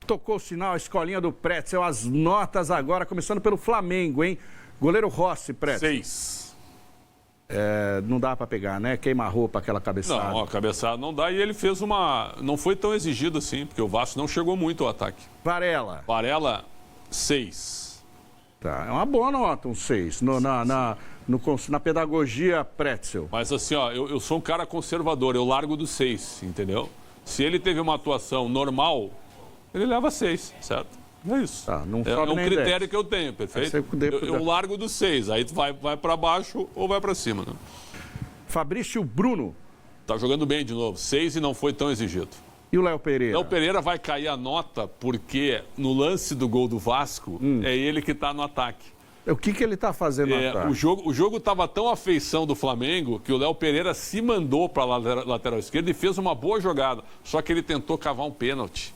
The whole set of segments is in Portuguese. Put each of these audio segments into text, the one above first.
Tocou o sinal, a escolinha do Pretzel, as notas agora, começando pelo Flamengo, hein? Goleiro Rossi, Pretzel. 6. Não dá pra pegar, né? Queima-roupa, aquela cabeçada. Não, a cabeçada não dá e ele fez uma... Não foi tão exigido assim, porque o Vasco não chegou muito ao ataque. Varela. Varela, 6. Tá, é uma boa nota, um 6. Na pedagogia Pretzel. Mas assim, ó, eu sou um cara conservador, eu largo do 6, entendeu? Se ele teve uma atuação normal, ele leva 6, certo? É isso. Tá, não é sobe um nem critério 10. que eu tenho, perfeito? Você Eu largo do 6, aí tu vai para baixo ou vai para cima, né? Fabrício Bruno. Tá jogando bem de novo, 6 e não foi tão exigido. E o Léo Pereira? Léo Pereira vai cair a nota porque no lance do gol do Vasco, é ele que tá no ataque. O que ele tá fazendo no ataque? O jogo tava tão à feição do Flamengo que o Léo Pereira se mandou para a lateral esquerda e fez uma boa jogada. Só que ele tentou cavar um pênalti.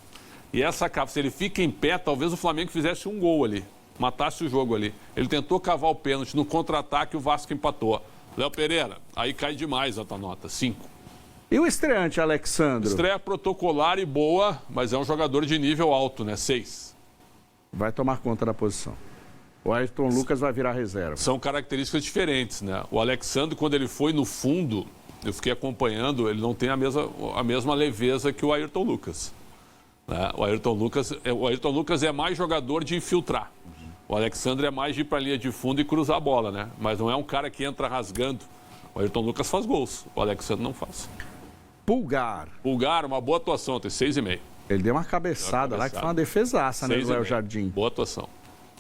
E se ele fica em pé, talvez o Flamengo fizesse um gol ali, matasse o jogo ali. Ele tentou cavar o pênalti, no contra-ataque o Vasco empatou. Léo Pereira, aí cai demais a tua nota, 5. E o estreante, Alexandro? Estreia protocolar e boa, mas é um jogador de nível alto, né? 6. Vai tomar conta da posição. O Ayrton Lucas vai virar reserva. São características diferentes, né? O Alexandre, quando ele foi no fundo, eu fiquei acompanhando, ele não tem a mesma leveza que o Ayrton Lucas. Né? O Ayrton Lucas é mais jogador de infiltrar. O Alexandre é mais de ir para a linha de fundo e cruzar a bola, né? Mas não é um cara que entra rasgando. O Ayrton Lucas faz gols, o Alexandre não faz. Pulgar, uma boa atuação, tem 6,5. Ele deu uma cabeçada lá que foi uma defesaça, né, do Léo Jardim. Boa atuação.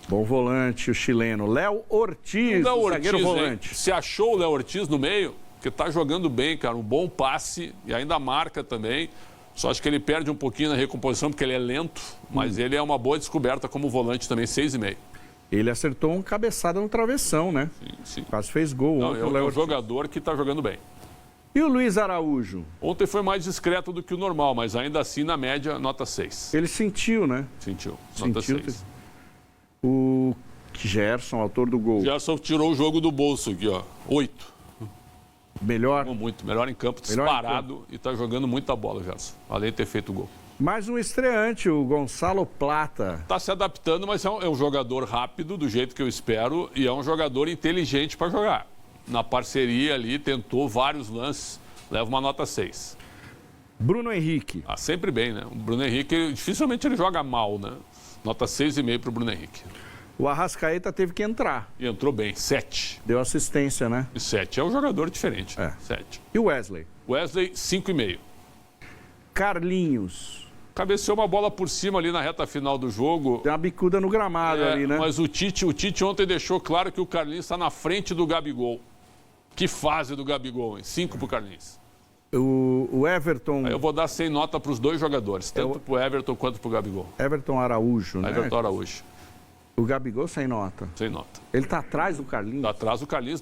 Bom volante, o chileno. Léo Ortiz, o zagueiro volante. Se achou o Léo Ortiz no meio, que tá jogando bem, cara. Um bom passe e ainda marca também. Só acho que ele perde um pouquinho na recomposição, porque ele é lento, mas ele é uma boa descoberta como volante também, 6,5. Ele acertou uma cabeçada no travessão, né? Sim. Quase fez gol. Não, é um jogador que tá jogando bem. E o Luiz Araújo? Ontem foi mais discreto do que o normal, mas ainda assim, na média, nota 6. Ele sentiu, né? Sentiu. Nota 6. O Gerson, autor do gol. Gerson tirou o jogo do bolso aqui, ó. 8. Melhor? Muito. Melhor em campo, disparado. E tá jogando muita bola, Gerson. Além de ter feito o gol. Mais um estreante, o Gonçalo Plata. Tá se adaptando, mas é um jogador rápido, do jeito que eu espero. E é um jogador inteligente para jogar. Na parceria ali, tentou vários lances. Leva uma nota 6. Bruno Henrique. Sempre bem, né? O Bruno Henrique, dificilmente ele joga mal, né? Nota 6,5 para o Bruno Henrique. O Arrascaeta teve que entrar. E entrou bem, 7. Deu assistência, né? E 7. É um jogador diferente. 7. E o Wesley? Wesley, 5,5. Carlinhos. Cabeceou uma bola por cima ali na reta final do jogo. Tem uma bicuda no gramado ali, né? Mas o Tite ontem deixou claro que o Carlinhos está na frente do Gabigol. Que fase do Gabigol, hein? 5 para o Carlinhos. O Everton... Aí eu vou dar 100 nota para os dois jogadores, tanto para o Everton quanto para o Gabigol. Everton Araújo, né? Everton Araújo. O Gabigol sem nota. Sem nota. Ele está atrás do Carlinhos? Está atrás do Carlinhos,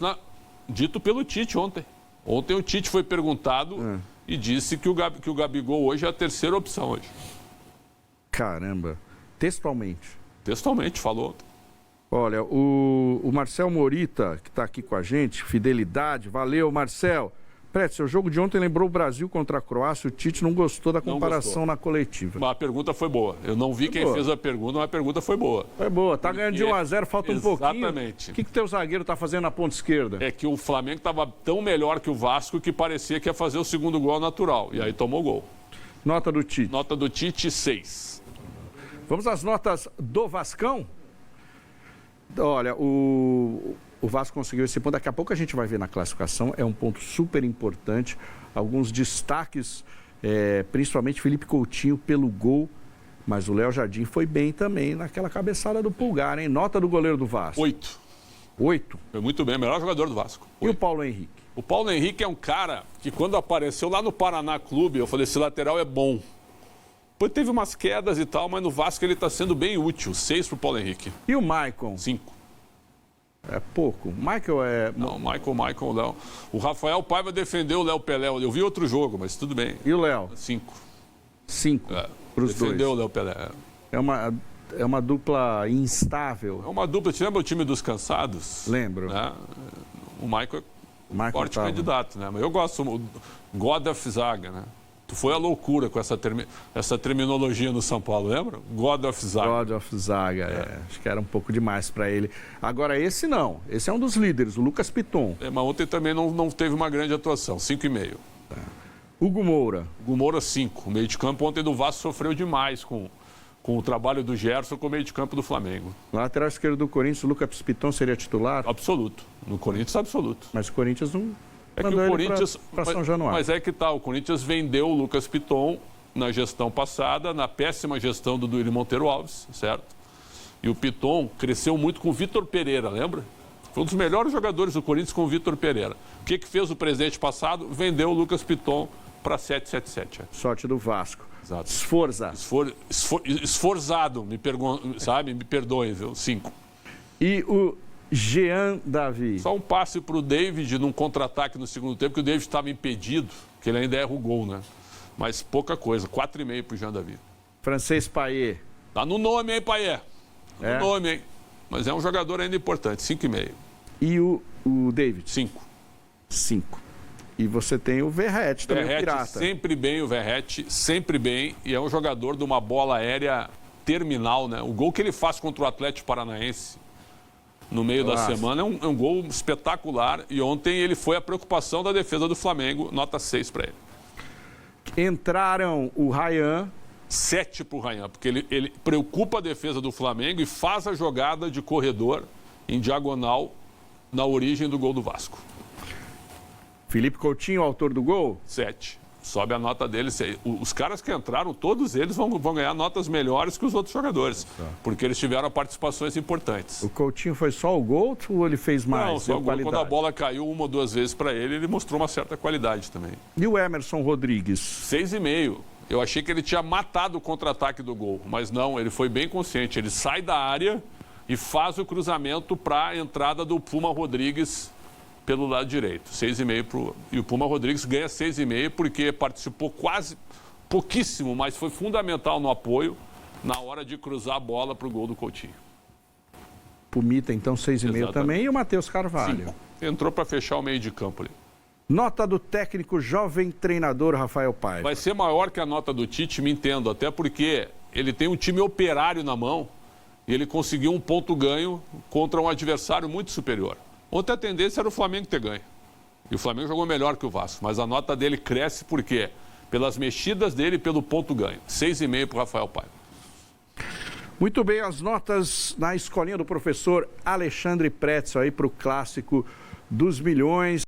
dito pelo Tite ontem. Ontem o Tite foi perguntado e disse que o Gabigol hoje é a terceira opção hoje. Caramba. Textualmente. Textualmente, falou ontem. Olha, o Marcel Morita, que está aqui com a gente, fidelidade, valeu, Marcel. Pretzel, o jogo de ontem lembrou o Brasil contra a Croácia, o Tite não gostou da comparação na coletiva. Mas a pergunta foi boa. Eu não vi quem fez a pergunta, mas a pergunta foi boa. Foi boa, tá ganhando de 1-0, falta um pouquinho. Exatamente. O que teu zagueiro tá fazendo na ponta esquerda? É que o Flamengo estava tão melhor que o Vasco que parecia que ia fazer o segundo gol natural. E aí tomou gol. Nota do Tite? Nota do Tite, 6. Vamos às notas do Vascão? Olha, o Vasco conseguiu esse ponto. Daqui a pouco a gente vai ver na classificação. É um ponto super importante. Alguns destaques, principalmente Felipe Coutinho pelo gol. Mas o Léo Jardim foi bem também naquela cabeçada do Pulgar, hein? Nota do goleiro do Vasco? 8. 8? Foi muito bem, melhor jogador do Vasco. 8. E o Paulo Henrique? O Paulo Henrique é um cara que quando apareceu lá no Paraná Clube, eu falei, esse lateral é bom. Depois teve umas quedas e tal, mas no Vasco ele está sendo bem útil. 6 para o Paulo Henrique. E o Maicon? 5. É pouco. Michael é... Não, Michael, Léo. O Rafael Paiva defendeu o Léo Pelé. Eu vi outro jogo, mas tudo bem. E o Léo? 5. 5 para os dois. Defendeu o Léo Pelé. É uma dupla instável. É uma dupla. Te lembra o time dos cansados? Lembro. Né? O Michael é forte candidato, né? Mas eu gosto do God of Zaga, né? Foi a loucura com essa terminologia no São Paulo, lembra? God of Zaga. God of Zaga, acho que era um pouco demais para ele. Agora, esse não. Esse é um dos líderes, o Lucas Piton. Mas ontem também não teve uma grande atuação, 5,5. Hugo Moura. Hugo Moura, 5. O meio de campo ontem do Vasco sofreu demais com o trabalho do Gerson com o meio de campo do Flamengo. No lateral esquerdo do Corinthians, o Lucas Piton seria titular? Absoluto. No Corinthians, absoluto. Mas o Corinthians não... É que o Corinthians, para São Januário. Mas é que tá, o Corinthians vendeu o Lucas Piton na gestão passada, na péssima gestão do Duílio Monteiro Alves, certo? E o Piton cresceu muito com o Vitor Pereira, lembra? Foi um dos melhores jogadores do Corinthians com o Vitor Pereira. O que fez o presidente passado? Vendeu o Lucas Piton para 777. Sorte do Vasco. Exato. Esforza. Esforzado, me perdoem, viu? 5. E o Jean Davi. Só um passe para o David num contra-ataque no segundo tempo, que o David estava impedido, que ele ainda erra o gol, né? Mas pouca coisa, 4,5 para o Jean Davi. Francês Payet. Tá no nome, hein, Payet? Tá no nome, hein? Mas é um jogador ainda importante, 5,5. E o David? 5. 5. E você tem o Verratti também, o Pirata. Sempre bem o Verratti, sempre bem. E é um jogador de uma bola aérea terminal, né? O gol que ele faz contra o Atlético Paranaense no meio da semana é um gol espetacular. E ontem ele foi a preocupação da defesa do Flamengo, nota 6 para ele. Entraram o Ryan. 7 para o Ryan, porque ele preocupa a defesa do Flamengo e faz a jogada de corredor em diagonal na origem do gol do Vasco. Felipe Coutinho, autor do gol? 7. Sobe a nota dele. Os caras que entraram, todos eles vão ganhar notas melhores que os outros jogadores, porque eles tiveram participações importantes. O Coutinho foi só o gol ou ele fez mais? Não, só o gol. Quando a bola caiu 1 ou 2 vezes para ele mostrou uma certa qualidade também. E o Emerson Rodrigues? 6,5. Eu achei que ele tinha matado o contra-ataque do gol, mas não, ele foi bem consciente. Ele sai da área e faz o cruzamento para a entrada do Puma Rodrigues pelo lado direito. 6,5 e o Puma Rodrigues ganha 6,5 porque participou pouquíssimo, mas foi fundamental no apoio na hora de cruzar a bola para o gol do Coutinho. Pumita, então, 6,5 também. E o Matheus Carvalho? 5. Entrou para fechar o meio de campo ali. Nota do técnico jovem treinador Rafael Paiva. Vai ser maior que a nota do Tite, me entendo, até porque ele tem um time operário na mão e ele conseguiu um ponto ganho contra um adversário muito superior. Ontem a tendência era o Flamengo ter ganho. E o Flamengo jogou melhor que o Vasco, mas a nota dele cresce por quê? Pelas mexidas dele e pelo ponto ganho. 6,5 para o Rafael Paiva. Muito bem, as notas na escolinha do professor Alexandre Pretzel aí para o clássico dos milhões.